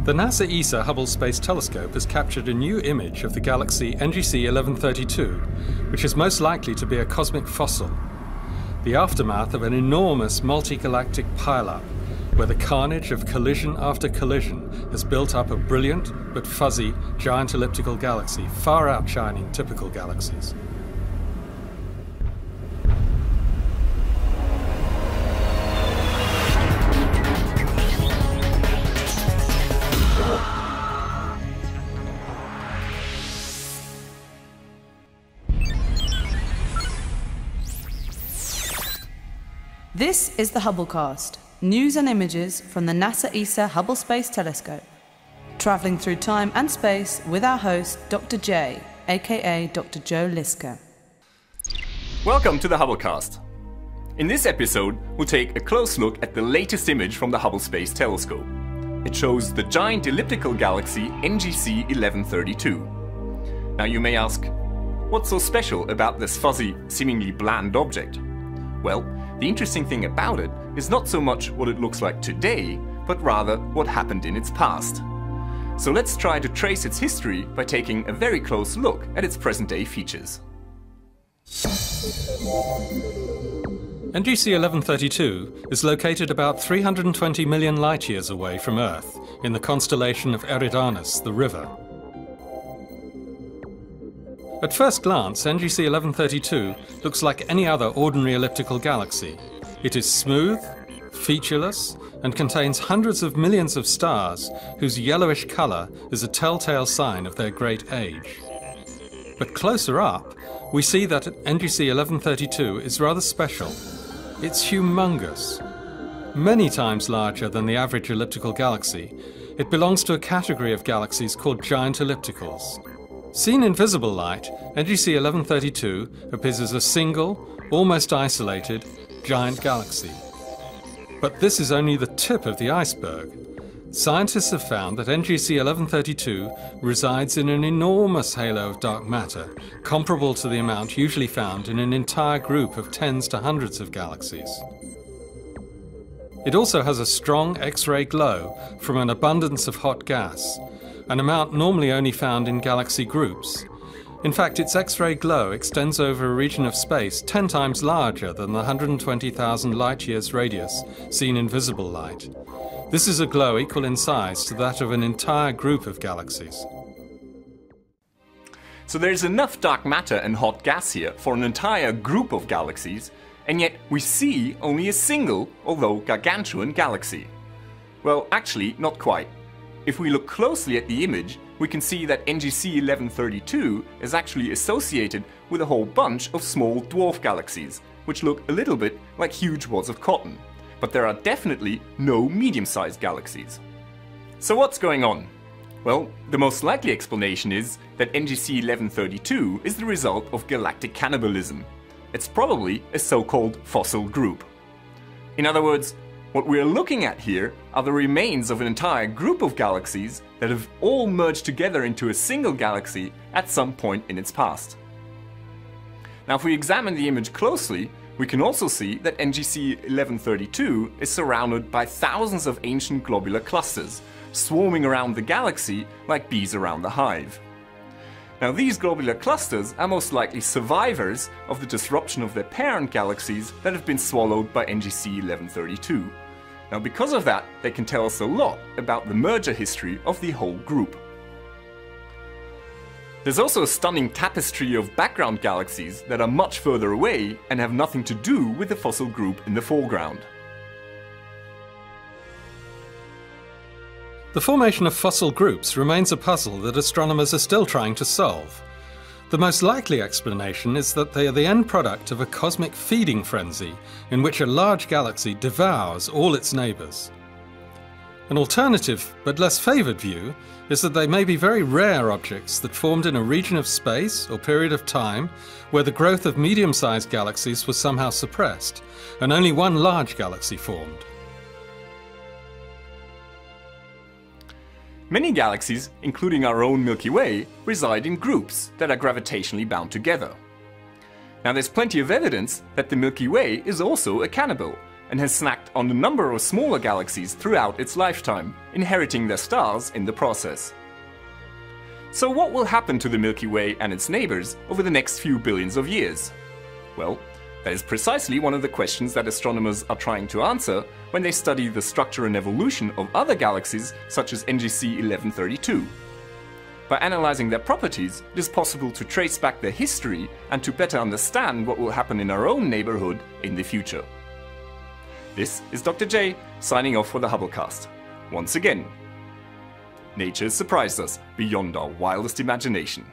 The NASA ESA Hubble Space Telescope has captured a new image of the galaxy NGC 1132, which is most likely to be a cosmic fossil, the aftermath of an enormous multi-galactic pileup, where the carnage of collision after collision has built up a brilliant but fuzzy giant elliptical galaxy, far outshining typical galaxies. This is the Hubblecast, news and images from the NASA ESA Hubble Space Telescope. Travelling through time and space with our host, Dr. J, aka Dr. Joe Liska. Welcome to the Hubblecast. In this episode, we'll take a close look at the latest image from the Hubble Space Telescope. It shows the giant elliptical galaxy NGC 1132. Now you may ask, what's so special about this fuzzy, seemingly bland object? Well, the interesting thing about it is not so much what it looks like today, but rather what happened in its past. So let's try to trace its history by taking a very close look at its present-day features. NGC 1132 is located about 320 million light-years away from Earth in the constellation of Eridanus, the river. At first glance, NGC 1132 looks like any other ordinary elliptical galaxy. It is smooth, featureless, and contains hundreds of millions of stars whose yellowish colour is a telltale sign of their great age. But closer up, we see that NGC 1132 is rather special. It's humongous. Many times larger than the average elliptical galaxy, it belongs to a category of galaxies called giant ellipticals. Seen in visible light, NGC 1132 appears as a single, almost isolated, giant galaxy. But this is only the tip of the iceberg. Scientists have found that NGC 1132 resides in an enormous halo of dark matter, comparable to the amount usually found in an entire group of tens to hundreds of galaxies. It also has a strong X-ray glow from an abundance of hot gas, an amount normally only found in galaxy groups. In fact, its X-ray glow extends over a region of space 10 times larger than the 120,000 light-years radius seen in visible light. This is a glow equal in size to that of an entire group of galaxies. So there's enough dark matter and hot gas here for an entire group of galaxies, and yet we see only a single, although gargantuan, galaxy. Well, actually, not quite. If we look closely at the image, we can see that NGC 1132 is actually associated with a whole bunch of small dwarf galaxies, which look a little bit like huge wads of cotton. But there are definitely no medium-sized galaxies. So what's going on? Well, the most likely explanation is that NGC 1132 is the result of galactic cannibalism. It's probably a so-called fossil group. In other words, what we are looking at here are the remains of an entire group of galaxies that have all merged together into a single galaxy at some point in its past. Now, if we examine the image closely, we can also see that NGC 1132 is surrounded by thousands of ancient globular clusters, swarming around the galaxy like bees around the hive. Now, these globular clusters are most likely survivors of the disruption of their parent galaxies that have been swallowed by NGC 1132. Now, because of that, they can tell us a lot about the merger history of the whole group. There's also a stunning tapestry of background galaxies that are much further away and have nothing to do with the fossil group in the foreground. The formation of fossil groups remains a puzzle that astronomers are still trying to solve. The most likely explanation is that they are the end product of a cosmic feeding frenzy in which a large galaxy devours all its neighbours. An alternative, but less favoured view, is that they may be very rare objects that formed in a region of space or period of time where the growth of medium-sized galaxies was somehow suppressed, and only one large galaxy formed. Many galaxies, including our own Milky Way, reside in groups that are gravitationally bound together. Now, there's plenty of evidence that the Milky Way is also a cannibal, and has snacked on a number of smaller galaxies throughout its lifetime, inheriting their stars in the process. So what will happen to the Milky Way and its neighbors over the next few billions of years? Well, that is precisely one of the questions that astronomers are trying to answer when they study the structure and evolution of other galaxies such as NGC 1132. By analyzing their properties, it is possible to trace back their history and to better understand what will happen in our own neighborhood in the future. This is Dr. J signing off for the Hubblecast. Once again, nature has surprised us beyond our wildest imagination.